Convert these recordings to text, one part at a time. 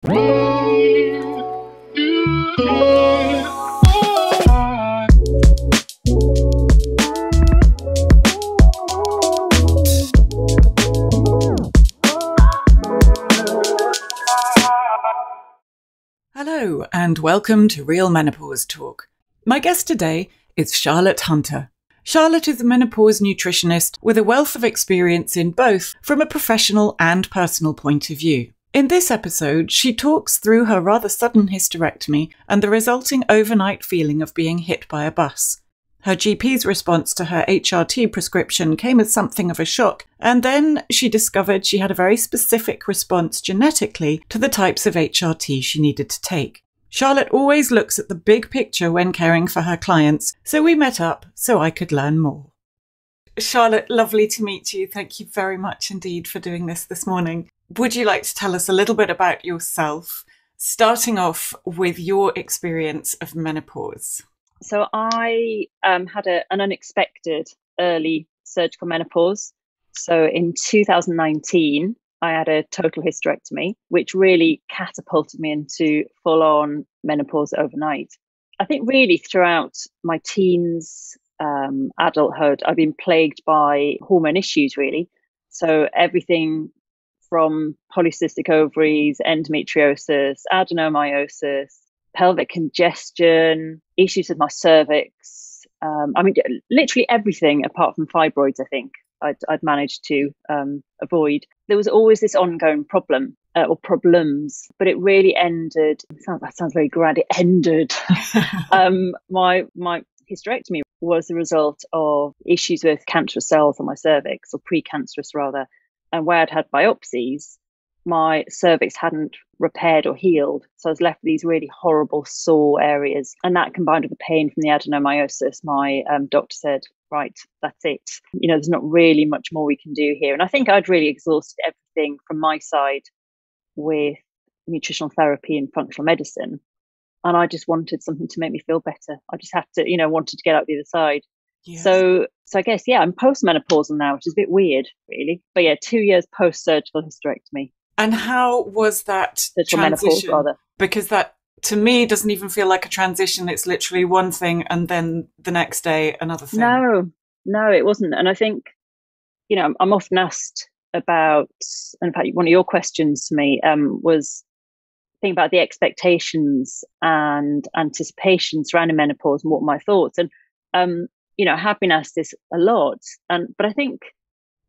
Hello and welcome to Real Menopause Talk. My guest today is Charlotte Hunter. Charlotte is a menopause nutritionist with a wealth of experience in both from a professional and personal point of view. In this episode, she talks through her rather sudden hysterectomy and the resulting overnight feeling of being hit by a bus. Her GP's response to her HRT prescription came as something of a shock, and then she discovered she had a very specific response genetically to the types of HRT she needed to take. Charlotte always looks at the big picture when caring for her clients, so we met up so I could learn more. Charlotte, lovely to meet you. Thank you very much indeed for doing this morning. Would you like to tell us a little bit about yourself, starting off with your experience of menopause? So I had an unexpected early surgical menopause. So in 2019, I had a total hysterectomy, which really catapulted me into full-on menopause overnight. I think really throughout my teens, adulthood, I've been plagued by hormone issues, really. So everything from polycystic ovaries, endometriosis, adenomyosis, pelvic congestion, issues with my cervix. Literally everything apart from fibroids, I think I'd managed to avoid. There was always this ongoing problem or problems, but it really ended. That sounds very grand. It ended. My hysterectomy was the result of issues with cancerous cells on my cervix, or precancerous rather, and where I'd had biopsies, my cervix hadn't repaired or healed. So I was left with these really horrible sore areas. And that combined with the pain from the adenomyosis, my doctor said, right, that's it. There's not really much more we can do here. And I think I'd really exhausted everything from my side with nutritional therapy and functional medicine. And I just wanted something to make me feel better. I just had to, wanted to get out the other side. Yeah. So I guess, I'm postmenopausal now, which is a bit weird, really. But 2 years post-surgical hysterectomy. And how was that transition? Menopause, because that, to me, doesn't even feel like a transition. It's literally one thing and then the next day, another thing. No, it wasn't. And I think, I'm often asked about, and in fact, one of your questions to me was think about the expectations and anticipation surrounding menopause and what were my thoughts. And, I have been asked this a lot. But I think,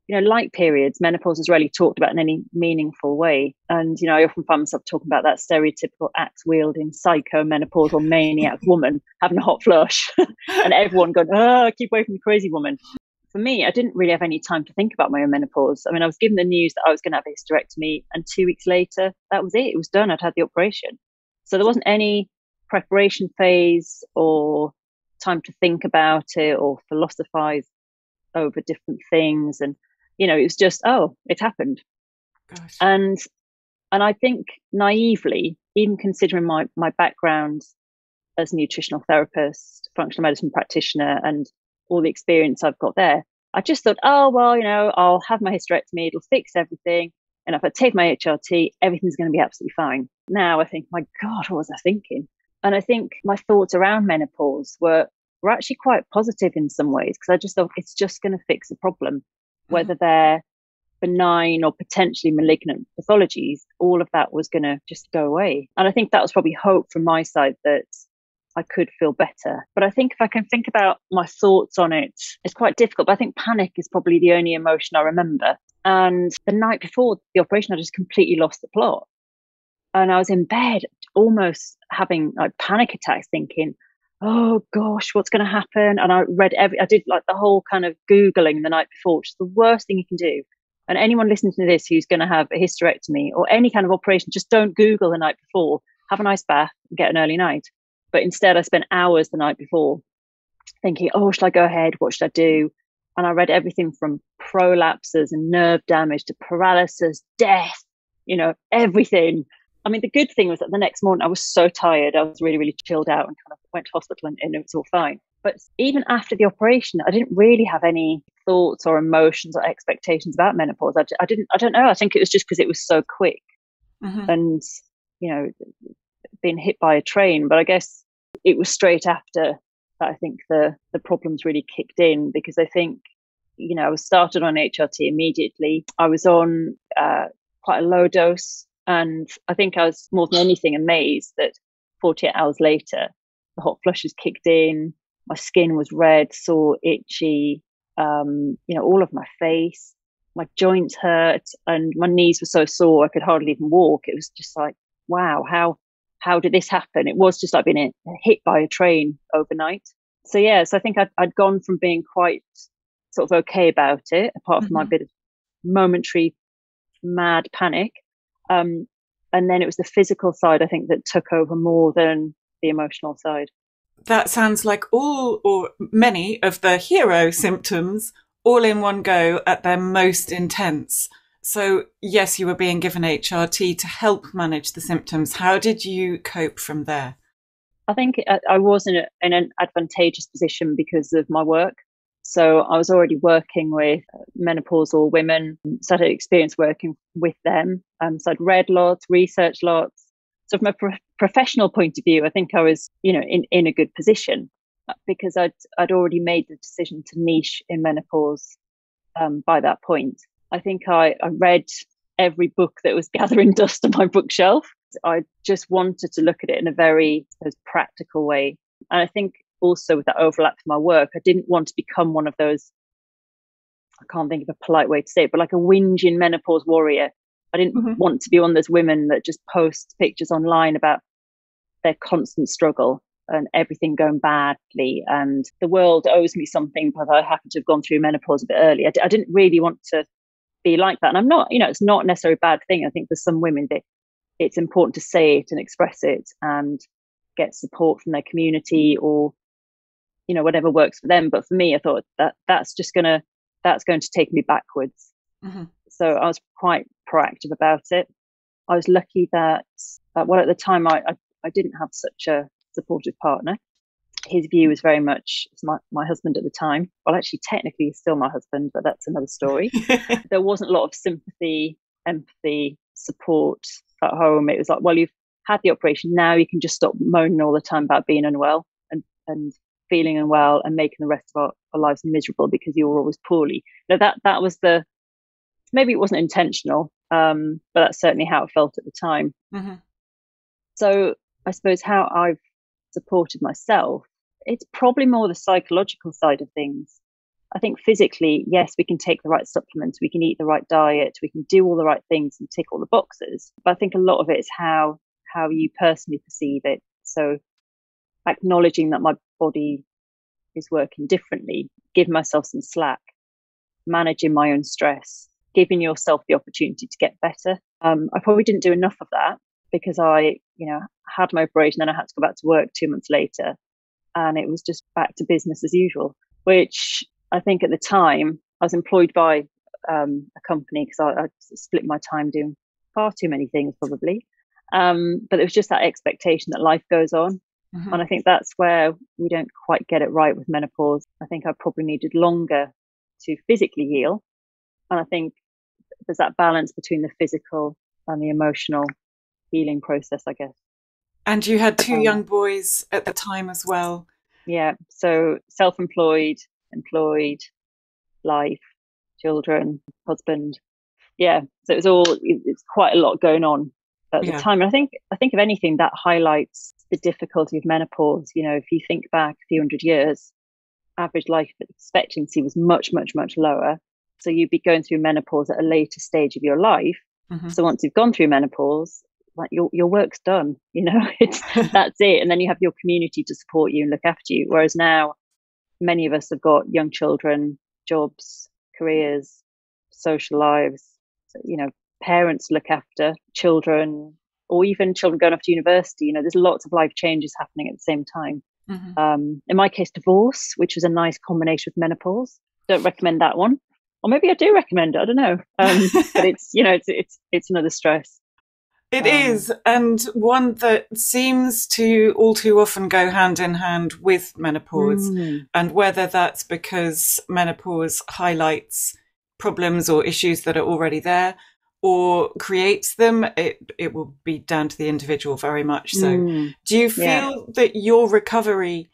like periods, menopause is rarely talked about in any meaningful way. And, I often find myself talking about that stereotypical axe-wielding psycho-menopausal maniac woman having a hot flush and everyone going, keep away from the crazy woman. For me, I didn't really have any time to think about my own menopause. I mean, I was given the news that I was going to have a hysterectomy, and 2 weeks later, that was it. It was done. I'd had the operation. So there wasn't any preparation phase or time to think about it or philosophize over different things. And it was just, it happened. Gosh. And I think naively, even considering my background as a nutritional therapist, functional medicine practitioner, and all the experience I've got there, I just thought, I'll have my hysterectomy, it'll fix everything. And if I take my HRT, everything's going to be absolutely fine. Now I think, my God, what was I thinking? And I think my thoughts around menopause were actually quite positive in some ways, because I just thought it's just going to fix the problem. Whether they're benign or potentially malignant pathologies, all of that was going to just go away. And I think that was probably hope from my side that I could feel better. But I think if I can think about my thoughts on it, it's quite difficult. But I think panic is probably the only emotion I remember. And the night before the operation, I just completely lost the plot. And I was in bed almost having like panic attacks, thinking, oh gosh, what's going to happen? And I did like the whole kind of Googling the night before, which is the worst thing you can do. And anyone listening to this who's going to have a hysterectomy or any kind of operation, just don't Google the night before. Have a nice bath and get an early night. But instead, I spent hours the night before thinking, should I go ahead? What should I do? And I read everything from prolapses and nerve damage to paralysis, death, everything. I mean, the good thing was that the next morning I was so tired. I was really, really chilled out and kind of went to hospital and it was all fine. But even after the operation, I didn't really have any thoughts or emotions or expectations about menopause. I don't know. I think it was just because it was so quick. Mm-hmm. And being hit by a train. But I guess it was straight after that I think the problems really kicked in, because I think, I was started on HRT immediately. I was on quite a low dose, and I think I was more than anything amazed that 48 hours later, the hot flushes kicked in. My skin was red, sore, itchy, all of my face, my joints hurt, and my knees were so sore I could hardly even walk. It was just like, wow, how did this happen? It was just like being hit by a train overnight. So I think I'd gone from being quite sort of okay about it, apart from my bit of momentary mad panic. And then it was the physical side, I think, that took over more than the emotional side. That sounds like all or many of the hero symptoms all in one go at their most intense. So yes, you were being given HRT to help manage the symptoms. How did you cope from there? I think I was in an advantageous position because of my work. So I was already working with menopausal women, so I had experience working with them. So I'd read lots, researched lots. So from a professional point of view, I think I was, in a good position, because I'd already made the decision to niche in menopause by that point. I think I read every book that was gathering dust on my bookshelf. I just wanted to look at it in a very practical way. And I think also with that overlap with my work, I didn't want to become one of those, I can't think of a polite way to say it, but like a whinging menopause warrior. I didn't want to be one of those women that just post pictures online about their constant struggle and everything going badly and the world owes me something, but I happen to have gone through menopause a bit early. I didn't really want to be like that. And I'm not, it's not necessarily a bad thing. I think for some women that it's important to say it and express it and get support from their community or, whatever works for them. But for me, I thought that's going to take me backwards. So I was quite proactive about it. I was lucky that, at the time I didn't have such a supportive partner. His view was very much, my husband at the time. Well, actually, technically, he's still my husband, but that's another story. There wasn't a lot of sympathy, empathy, support at home. It was like, well, you've had the operation. Now you can just stop moaning all the time about being unwell and feeling unwell and making the rest of our lives miserable because you were always poorly. That was maybe it wasn't intentional, but that's certainly how it felt at the time. So I suppose how I've supported myself, it's probably more the psychological side of things. I think physically, yes, we can take the right supplements, we can eat the right diet, we can do all the right things and tick all the boxes. But I think a lot of it is how you personally perceive it. So acknowledging that my body is working differently, giving myself some slack, managing my own stress, giving yourself the opportunity to get better. I probably didn't do enough of that because I, had my operation, then I had to go back to work 2 months later, and it was just back to business as usual, which I think at the time I was employed by a company because I split my time doing far too many things probably. But it was just that expectation that life goes on. And I think that's where we don't quite get it right with menopause. I think I probably needed longer to physically heal. And I think there's that balance between the physical and the emotional healing process, I guess. And you had two young boys at the time as well. Yeah. So self-employed, employed, life, children, husband. Yeah. So it's quite a lot going on at the time. And I think if anything, that highlights the difficulty of menopause. If you think back a few hundred years, average life expectancy was much, much, much lower. So you'd be going through menopause at a later stage of your life. So once you've gone through menopause, like your work's done, that's it. And then you have your community to support you and look after you. Whereas now, many of us have got young children, jobs, careers, social lives, parents look after children, or even children going off to university. There's lots of life changes happening at the same time. In my case, divorce, which was a nice combination with menopause. Don't recommend that one. Or maybe I do recommend it. I don't know. But it's, it's another stress. It is, and one that seems to all too often go hand in hand with menopause. And whether that's because menopause highlights problems or issues that are already there, or creates them. It will be down to the individual very much so. Do you Yeah. feel that your recovery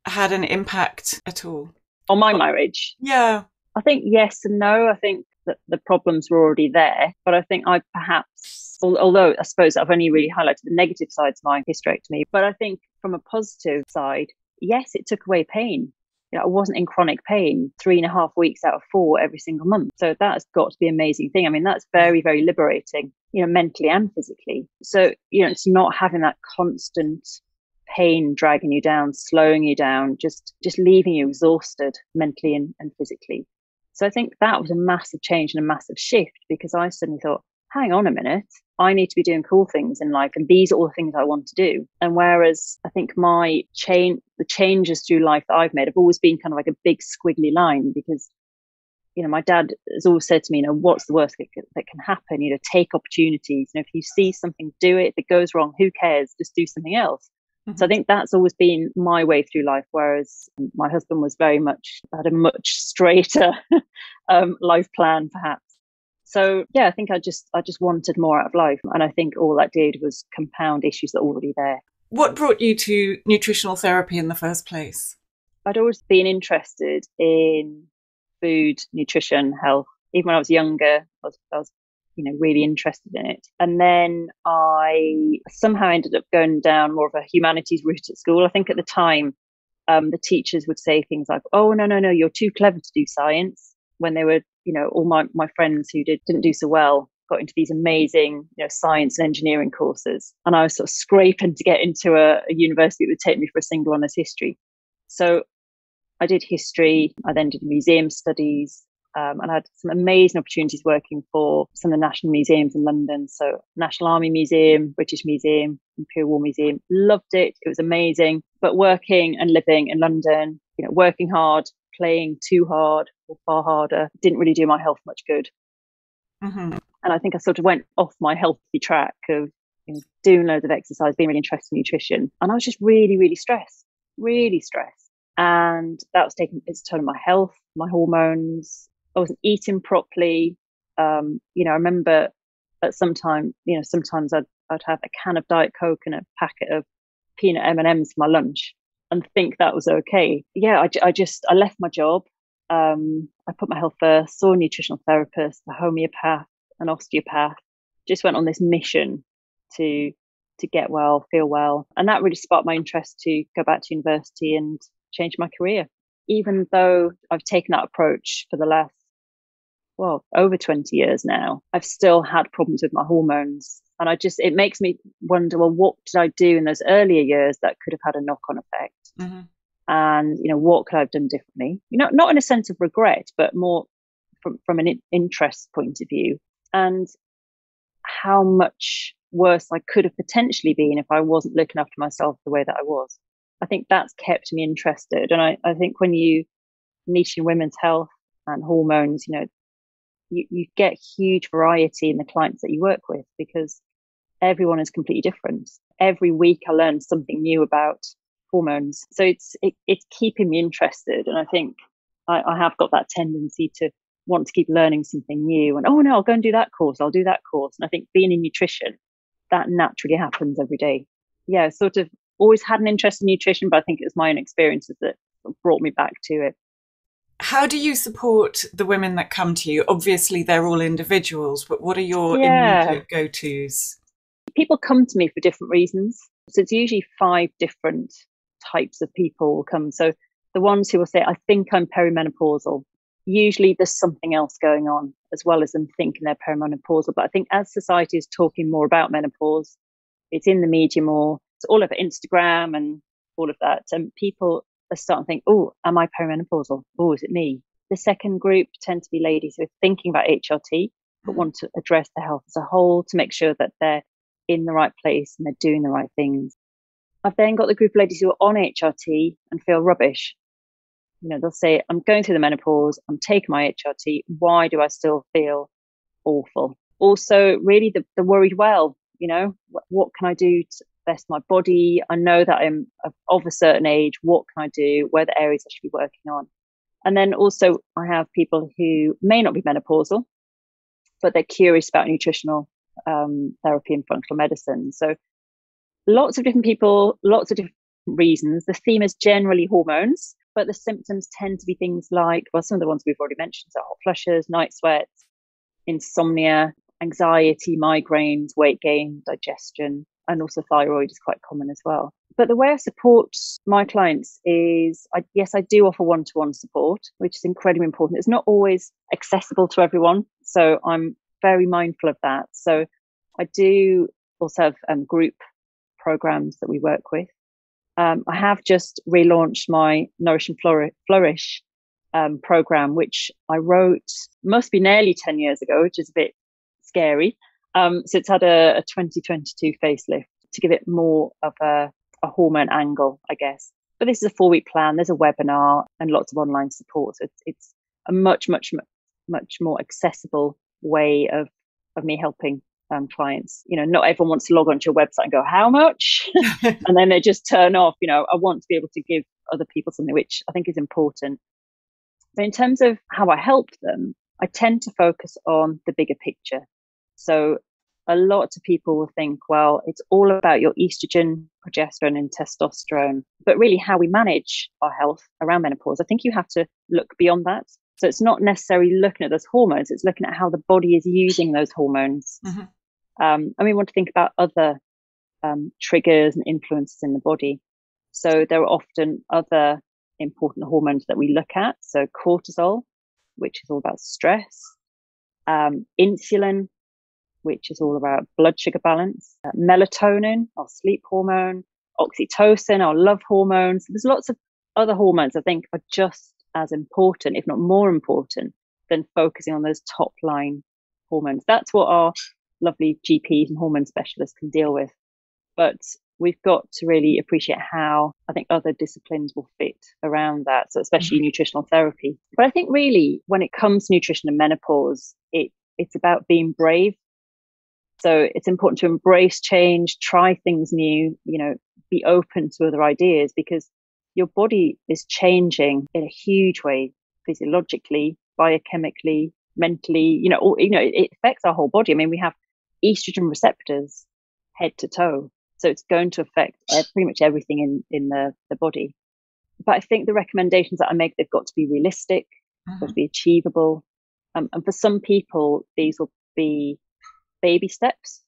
had an impact at all? On my marriage? Yeah. I think yes and no. I think that the problems were already there, but I think I perhaps, although I suppose I've only really highlighted the negative sides of my hysterectomy, but I think from a positive side, yes, it took away pain. You know, I wasn't in chronic pain 3.5 weeks out of 4 every single month. So that's got to be an amazing thing. I mean, that's very, very liberating, you know, mentally and physically. So, you know, it's not having that constant pain dragging you down, slowing you down, just leaving you exhausted mentally and physically. So I think that was a massive change and a massive shift, because I suddenly thought, hang on a minute, I need to be doing cool things in life, and these are all the things I want to do. And whereas I think the changes through life that I've made have always been kind of like a big squiggly line, because, you know, my dad has always said to me, you know, what's the worst that can happen? You know, take opportunities. You know, if you see something, do it. If it goes wrong, who cares? Just do something else. So I think that's always been my way through life, whereas my husband was had a much straighter life plan, perhaps. So yeah, I think I just wanted more out of life, and I think all that did was compound issues that were already there. What brought you to nutritional therapy in the first place? I'd always been interested in food, nutrition, health. Even when I was younger, I was you know, really interested in it. And then I somehow ended up going down more of a humanities route at school. I think at the time, the teachers would say things like, oh, no, you're too clever to do science. When they were, you know, all my friends who didn't do so well got into these amazing, you know, science and engineering courses. And I was sort of scraping to get into a university that would take me for a single honours history. So I did history. I then did museum studies. And I had some amazing opportunities working for some of the national museums in London. So National Army Museum, British Museum, Imperial War Museum. Loved it. It was amazing. But working and living in London, you know, working hard, playing too hard or far harder, didn't really do my health much good. And I think I sort of went off my healthy track of, you know, doing loads of exercise, being really interested in nutrition. And I was just really, really stressed. And that was taking its toll on my health, my hormones. I wasn't eating properly. You know, I remember at sometimes I'd have a can of Diet Coke and a packet of peanut M&Ms for my lunch and think that was okay. Yeah, I left my job. I put my health first, saw a nutritional therapist, a homeopath, an osteopath, just went on this mission to get well, feel well. And that really sparked my interest to go back to university and change my career. Even though I've taken that approach for the last, over 20 years now, I've still had problems with my hormones. And it makes me wonder, well, what did I do in those earlier years that could have had a knock-on effect? And, you know, what could I have done differently? You know, not in a sense of regret, but more from an interest point of view. And how much worse I could have potentially been if I wasn't looking after myself the way that I was. I think that's kept me interested. And I think when you niche in women's health and hormones, you know, you get huge variety in the clients that you work with, because everyone is completely different. Every week I learn something new about hormones. So it's keeping me interested. And I think I have got that tendency to want to keep learning something new. And, oh no, I'll go and do that course. I'll do that course. And I think being in nutrition, that naturally happens every day. Yeah, sort of always had an interest in nutrition, but I think it was my own experiences that brought me back to it. How do you support the women that come to you? Obviously, they're all individuals, but what are your immediate go-tos? People come to me for different reasons. So it's usually 5 different types of people will come. So the ones who will say, I think I'm perimenopausal. Usually there's something else going on as well as them thinking they're perimenopausal. But I think as society is talking more about menopause, it's in the media more, it's all over Instagram and all of that. And people are starting to think, oh, am I perimenopausal? Oh, is it me? The second group tend to be ladies who are thinking about HRT, but want to address their health as a whole to make sure that they're in the right place and they're doing the right things. I've then got the group of ladies who are on HRT and feel rubbish. You know, they'll say, I'm going through the menopause, I'm taking my HRT, why do I still feel awful? Also, really the worried well, you know, what can I do to best my body? I know that I'm of a certain age, what can I do? Where are the areas I should be working on? And then also I have people who may not be menopausal. but they're curious about nutritional therapy and functional medicine. So lots of different people, lots of different reasons. The theme is generally hormones, but the symptoms tend to be things like, well, some of the ones we've already mentioned, so hot flushes, night sweats, insomnia, anxiety, migraines, weight gain, digestion, and also thyroid is quite common as well. But the way I support my clients is, yes, I do offer one-to-one support, which is incredibly important. It's not always accessible to everyone, so I'm very mindful of that. So I do also have group programs that we work with. I have just relaunched my Nourish and Flourish program, which I wrote must be nearly 10 years ago, which is a bit scary. So it's had a 2022 facelift to give it more of a hormone angle, I guess. But this is a 4-week plan. There's a webinar and lots of online support. So it's a much more accessible way of me helping clients. Not everyone wants to log onto your website and go, how much? And then they just turn off. I want to be able to give other people something, which I think is important. But in terms of how I help them, I tend to focus on the bigger picture. So a lot of people will think, well, it's all about your estrogen, progesterone, and testosterone. But really how we manage our health around menopause, I think you have to look beyond that. So it's not necessarily looking at those hormones, it's looking at how the body is using those hormones. Mm-hmm. And we want to think about other triggers and influences in the body. So there are often other important hormones that we look at. So cortisol, which is all about stress, insulin, which is all about blood sugar balance, melatonin, our sleep hormone, oxytocin, our love hormone. So there's lots of other hormones I think are just as important, if not more important, than focusing on those top line hormones. That's what our lovely GPs and hormone specialists can deal with. But we've got to really appreciate how I think other disciplines will fit around that. So especially nutritional therapy. But I think really when it comes to nutrition and menopause, it's about being brave. So it's important to embrace change, try things new, be open to other ideas, because your body is changing in a huge way, physiologically, biochemically, mentally, it affects our whole body. I mean, we have estrogen receptors head to toe. So it's going to affect pretty much everything in the body. But I think the recommendations that I make, they've got to be realistic, got to be achievable. And for some people, these will be baby steps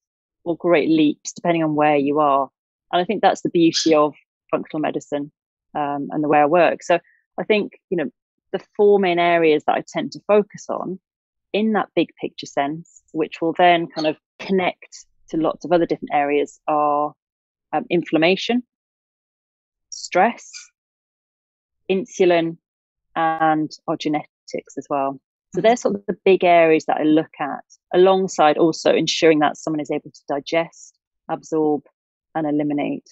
or great leaps, depending on where you are. And I think that's the beauty of functional medicine and the way I work. So I think, the 4 main areas that I tend to focus on in that big picture sense, which will then kind of connect to lots of other different areas, are inflammation, stress, insulin, and our genetics as well. So they're sort of the big areas that I look at, alongside also ensuring that someone is able to digest, absorb, and eliminate.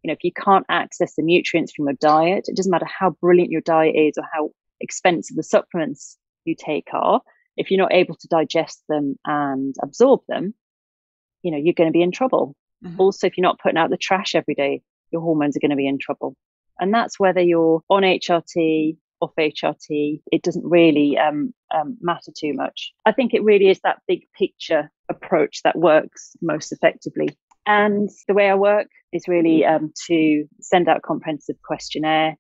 If you can't access the nutrients from your diet, it doesn't matter how brilliant your diet is or how expensive the supplements you take are. If you're not able to digest them and absorb them, you're going to be in trouble. Mm-hmm. Also, if you're not putting out the trash every day, your hormones are going to be in trouble. And that's whether you're on HRT, off HRT, it doesn't really matter too much. I think it really is that big picture approach that works most effectively. And the way I work is really to send out a comprehensive questionnaire,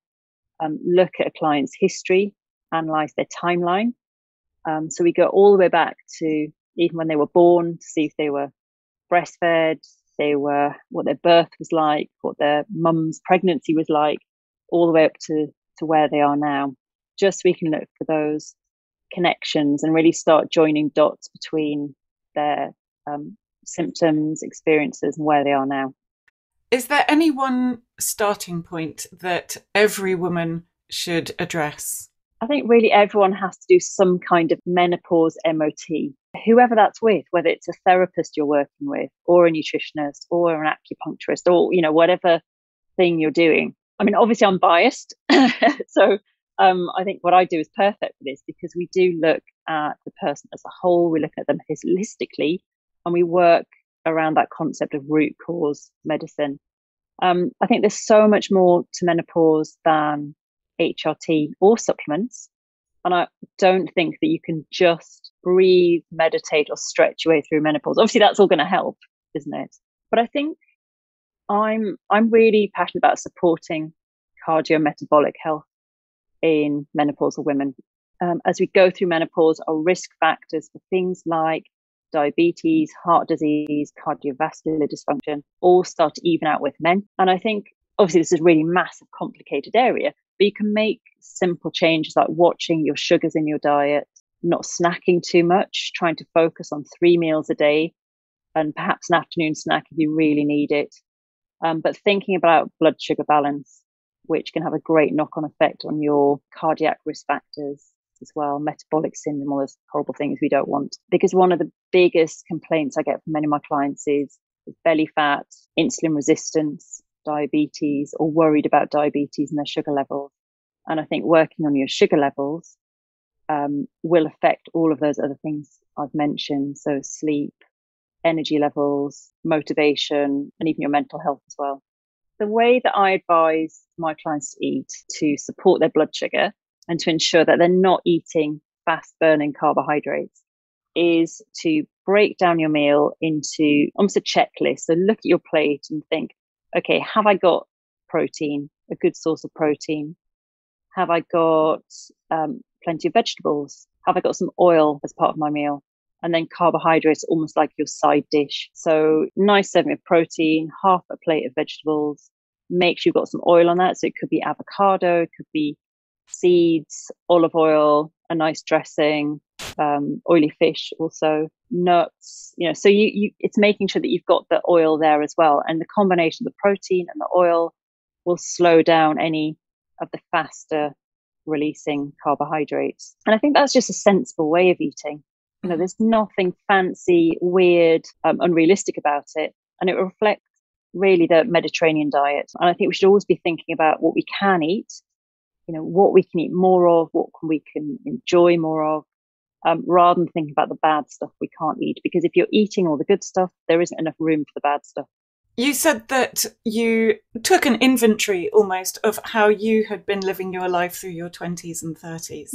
look at a client's history, analyze their timeline. So we go all the way back to even when they were born to see if they were breastfed, what their birth was like, what their mum's pregnancy was like, all the way up to where they are now. Just so we can look for those connections and really start joining dots between their symptoms, experiences, and where they are now. Is there any one starting point that every woman should address? I think really everyone has to do some kind of menopause MOT, whoever that's with, whether it's a therapist you're working with or a nutritionist or an acupuncturist or, whatever thing you're doing. I mean, obviously I'm biased. So I think what I do is perfect for this, because we do look at the person as a whole. We look at them holistically and we work around that concept of root cause medicine. I think there's so much more to menopause than HRT or supplements. And I don't think that you can just breathe, meditate, or stretch your way through menopause. Obviously, that's all going to help, isn't it? But I think I'm really passionate about supporting cardiometabolic health in menopausal women. As we go through menopause, our risk factors for things like diabetes, heart disease, cardiovascular dysfunction all start to even out with men. And I think obviously this is a really massive, complicated area, but you can make simple changes like watching your sugars in your diet, not snacking too much, trying to focus on 3 meals a day, and perhaps an afternoon snack if you really need it. But thinking about blood sugar balance, which can have a great knock-on effect on your cardiac risk factors as well, metabolic syndrome, all those horrible things we don't want. Because one of the biggest complaints I get from many of my clients is belly fat, insulin resistance, diabetes, or worried about diabetes and their sugar levels. And I think working on your sugar levels will affect all of those other things I've mentioned. So sleep, energy levels, motivation, and even your mental health as well. The way that I advise my clients to eat to support their blood sugar and to ensure that they're not eating fast burning carbohydrates is to break down your meal into almost a checklist. So look at your plate and think, okay, have I got protein, a good source of protein? Have I got plenty of vegetables? Have I got some oil as part of my meal? And then carbohydrates, almost like your side dish. So nice serving of protein, half a plate of vegetables. Make sure you've got some oil on that. So it could be avocado, it could be seeds, olive oil, a nice dressing, oily fish, also nuts. So it's making sure that you've got the oil there as well. And the combination of the protein and the oil will slow down any of the faster releasing carbohydrates. And I think that's just a sensible way of eating. There's nothing fancy, weird, unrealistic about it. And it reflects really the Mediterranean diet. And I think we should always be thinking about what we can eat, what we can eat more of, what we can enjoy more of, rather than thinking about the bad stuff we can't eat. Because if you're eating all the good stuff, there isn't enough room for the bad stuff. You said that you took an inventory almost of how you had been living your life through your 20s and 30s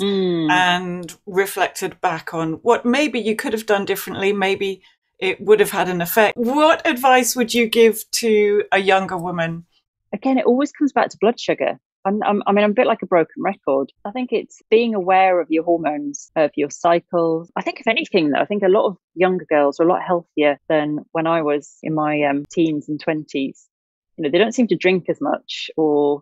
and reflected back on what maybe you could have done differently, maybe it would have had an effect. What advice would you give to a younger woman? Again, it always comes back to blood sugar. I'm a bit like a broken record. I think it's being aware of your hormones, of your cycles. I think if anything, though, I think a lot of younger girls are a lot healthier than when I was in my teens and 20s. They don't seem to drink as much, or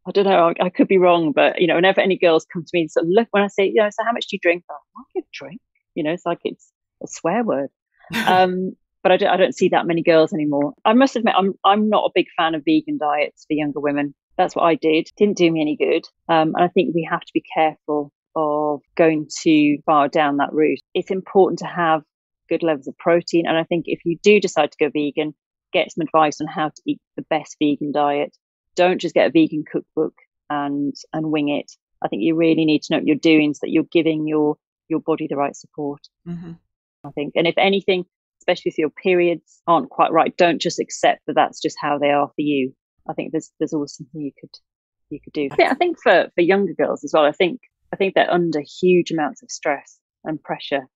I don't know, I could be wrong, but, whenever any girls come to me, so look, when I say, so how much do you drink? I could drink, it's like it's a swear word. But I don't see that many girls anymore. I must admit, I'm not a big fan of vegan diets for younger women. That's what I did. Didn't do me any good. And I think we have to be careful of going too far down that route. It's important to have good levels of protein. And I think if you do decide to go vegan, get some advice on how to eat the best vegan diet. Don't just get a vegan cookbook and wing it. I think you really need to know what you're doing so that you're giving your body the right support. I think. And if anything, especially if your periods aren't quite right, don't just accept that that's just how they are for you. I think there's always something you could do. I think for younger girls as well, I think they're under huge amounts of stress and pressure.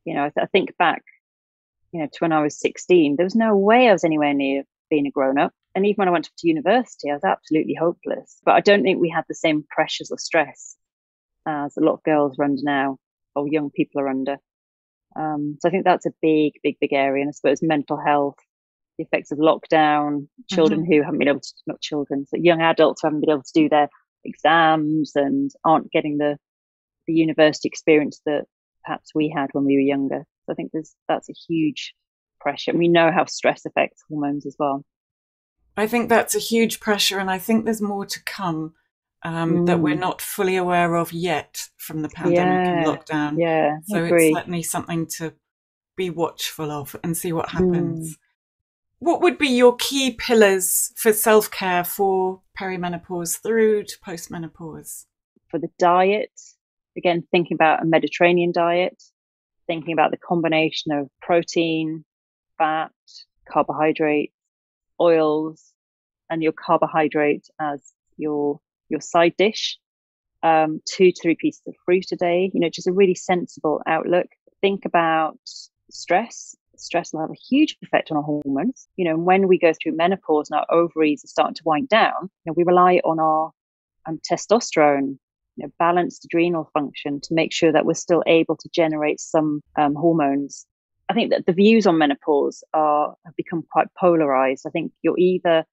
I think back, to when I was 16, there was no way I was anywhere near being a grown up. And even when I went to university, I was absolutely hopeless. But I don't think we had the same pressures or stress as a lot of girls are under now, or young people are under. So I think that's a big, big, big area. And I suppose mental health, the effects of lockdown, children who haven't been able to, not children, so young adults who haven't been able to do their exams and aren't getting the university experience that perhaps we had when we were younger. So I think that's a huge pressure. And we know how stress affects hormones as well. I think that's a huge pressure, and I think there's more to come that we're not fully aware of yet from the pandemic and lockdown. Yeah, so it's certainly something to be watchful of and see what happens. What would be your key pillars for self-care for perimenopause through to postmenopause? For the diet, again, thinking about a Mediterranean diet, thinking about the combination of protein, fat, carbohydrates, oils, and your carbohydrate as your side dish. 2 to 3 pieces of fruit a day, just a really sensible outlook. Think about stress. Stress will have a huge effect on our hormones. And when we go through menopause and our ovaries are starting to wind down, we rely on our testosterone, balanced adrenal function to make sure that we're still able to generate some hormones. I think that the views on menopause have become quite polarized. I think you're either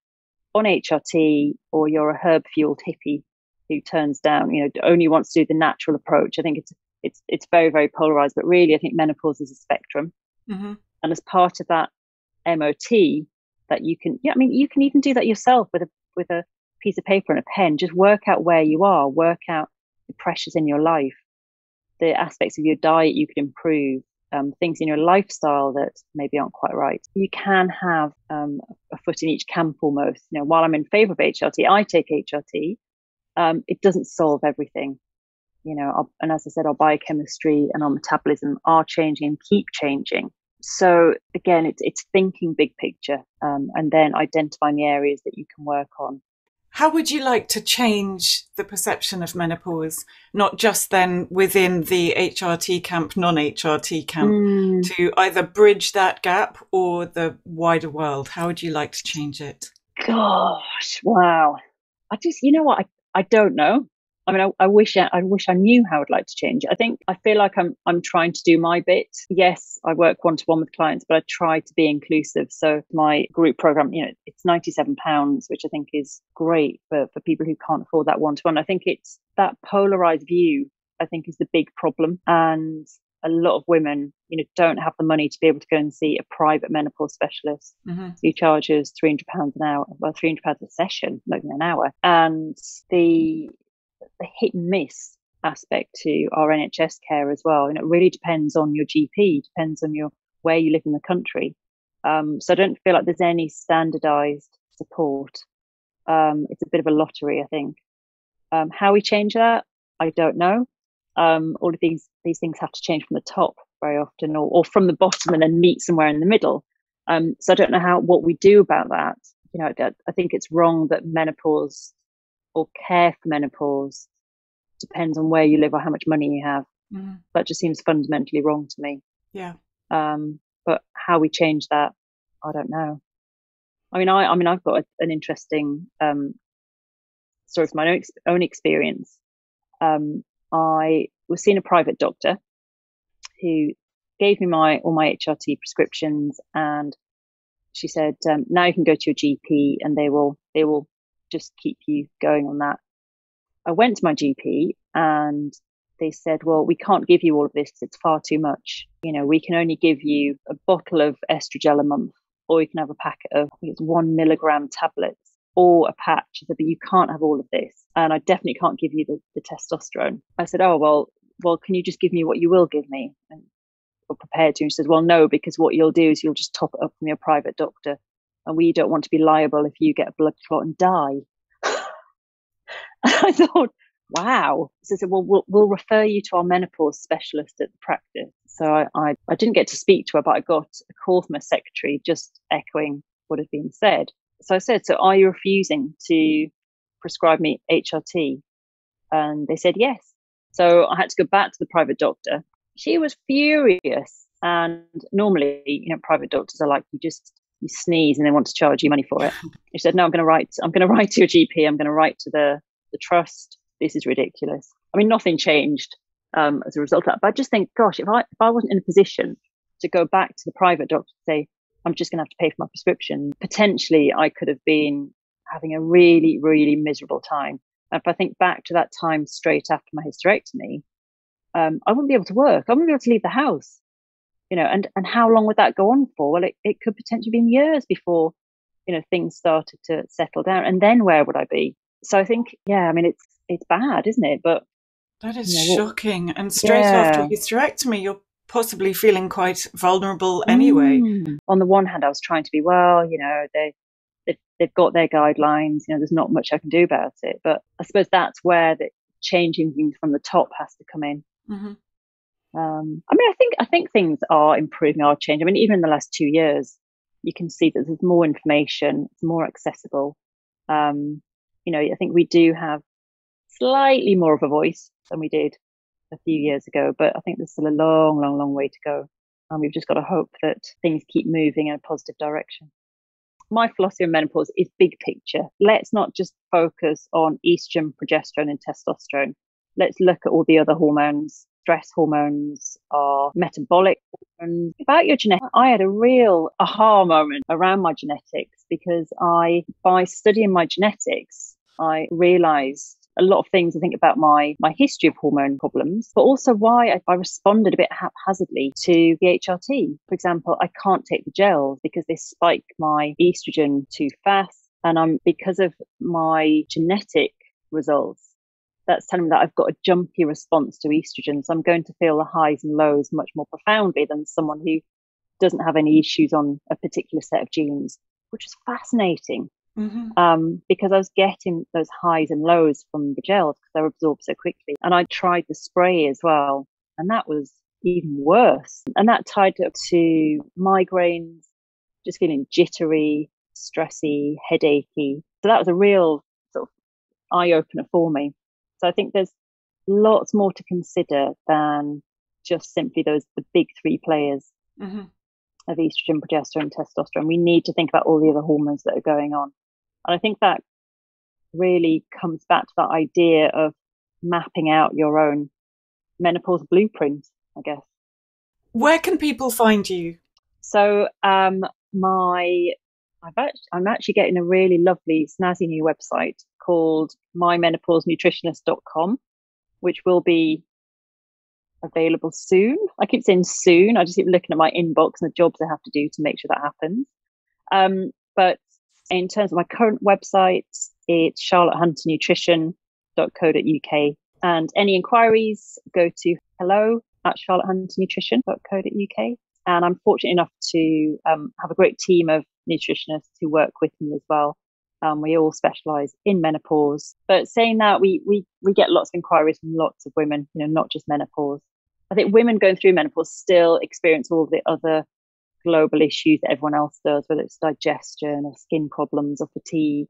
on HRT or you're a herb fueled hippie who turns down, only wants to do the natural approach. I think it's very, very polarized, but really I think menopause is a spectrum. Mm-hmm. And as part of that MOT that you can even do that yourself with a piece of paper and a pen. Just work out where you are, work out the pressures in your life, the aspects of your diet you could improve, things in your lifestyle that maybe aren't quite right. You can have a foot in each camp almost. While I'm in favor of HRT, I take HRT. It doesn't solve everything. And as I said, our biochemistry and our metabolism are changing and keep changing. So again, it's thinking big picture, and then identifying the areas that you can work on. How would you like to change the perception of menopause, not just then within the HRT camp, non-HRT camp, to either bridge that gap or the wider world? How would you like to change it? Gosh, wow. I don't know. I mean, I wish I knew how I'd like to change it. I feel like I'm trying to do my bit. Yes, I work one-to-one with clients, but I try to be inclusive. So my group program, it's £97, which I think is great for people who can't afford that one-to-one. I think it's that polarized view, I think, is the big problem. And a lot of women, don't have the money to be able to go and see a private menopause specialist who charges £300 an hour, well, £300 a session, not even an hour. And the hit and miss aspect to our NHS care as well. And it really depends on your GP, depends on where you live in the country. So I don't feel like there's any standardized support. It's a bit of a lottery, I think. How we change that, I don't know. All of these things have to change from the top very often, or from the bottom and then meet somewhere in the middle. So I don't know what we do about that. I think it's wrong that menopause or care for menopause depends on where you live or how much money you have. That just seems fundamentally wrong to me. Yeah. But how we change that, I don't know. I've got an interesting story from my own experience. I was seeing a private doctor who gave me all my HRT prescriptions, and she said, now you can go to your GP and they will just keep you going on that. I went to my GP and they said, well, we can't give you all of this. It's far too much. We can only give you a bottle of estrogel a month, or you can have a packet of, I think it's 1 milligram tablets, or a patch. But you can't have all of this. And I definitely can't give you the testosterone. I said, oh, well, can you just give me what you will give me? And we're prepared to. And she said, well, no, because what you'll do is you'll just top it up from your private doctor. And we don't want to be liable if you get a blood clot and die. I thought, wow. So I said, well, we'll refer you to our menopause specialist at the practice. So I didn't get to speak to her, but I got a call from her secretary just echoing what had been said. So I said, so are you refusing to prescribe me HRT? And they said yes. So I had to go back to the private doctor. She was furious. And normally, private doctors are like, you sneeze and they want to charge you money for it. She said, no, I'm going to write to your GP. I'm going to write to the trust. This is ridiculous. Nothing changed as a result of that. But I just think, gosh, if I wasn't in a position to go back to the private doctor and say, I'm just going to have to pay for my prescription, potentially I could have been having a really, really miserable time. And if I think back to that time straight after my hysterectomy, I wouldn't be able to work. I wouldn't be able to leave the house. And how long would that go on for? Well, it could potentially be years before, things started to settle down. And then where would I be? So I think, it's bad, isn't it? But that is shocking. And straight after a hysterectomy, you're possibly feeling quite vulnerable anyway. On the one hand, I was trying to be, well, they've got their guidelines. There's not much I can do about it. But I suppose that's where the changing things from the top has to come in. Mm-hmm. I think things are improving, are changing. Even in the last 2 years, you can see that there's more information, it's more accessible. I think we do have slightly more of a voice than we did a few years ago, but I think there's still a long, long, long way to go. And we've just got to hope that things keep moving in a positive direction. My philosophy of menopause is big picture. Let's not just focus on estrogen, progesterone, and testosterone. Let's look at all the other hormones. Stress hormones are metabolic hormones. About your genetics, I had a real aha moment around my genetics because by studying my genetics, I realized a lot of things I think about my history of hormone problems, but also why I responded a bit haphazardly to the HRT. For example, I can't take the gels because they spike my estrogen too fast. And because of my genetic results, that's telling me that I've got a jumpy response to estrogen. So I'm going to feel the highs and lows much more profoundly than someone who doesn't have any issues on a particular set of genes, which is fascinating. Because I was getting those highs and lows from the gels because they're absorbed so quickly. And I tried the spray as well, and that was even worse. And that tied up to migraines, just feeling jittery, stressy, headachy. So that was a real sort of eye-opener for me. So I think there's lots more to consider than just simply the big three players of estrogen, progesterone, testosterone. We need to think about all the other hormones that are going on. And I think that really comes back to that idea of mapping out your own menopause blueprint, I guess. Where can people find you? So I'm actually getting a really lovely, snazzy new website called mymenopausenutritionist.com, which will be available soon. I keep saying soon. I just keep looking at my inbox and the jobs I have to do to make sure that happens. But in terms of my current website, it's charlottehunternutrition.co.uk. And any inquiries, go to hello@charlottehunternutrition.co.uk. And I'm fortunate enough to have a great team of nutritionists who work with me as well. We all specialise in menopause. But saying that, we get lots of inquiries from lots of women, not just menopause. I think women going through menopause still experience all the other global issues that everyone else does, whether it's digestion or skin problems or fatigue,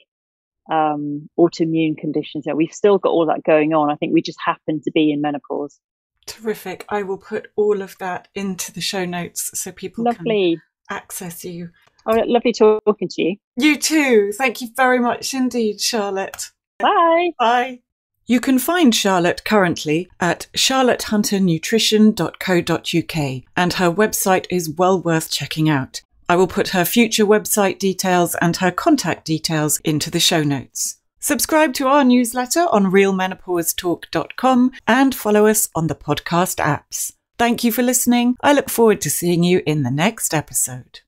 autoimmune conditions. We've still got all that going on. I think we just happen to be in menopause. Terrific. I will put all of that into the show notes so people Lovely. Can access you. Oh, lovely talking to you. You too. Thank you very much indeed, Charlotte. Bye. Bye. You can find Charlotte currently at charlottehunternutrition.co.uk, and her website is well worth checking out. I will put her future website details and her contact details into the show notes. Subscribe to our newsletter on realmenopausetalk.com and follow us on the podcast apps. Thank you for listening. I look forward to seeing you in the next episode.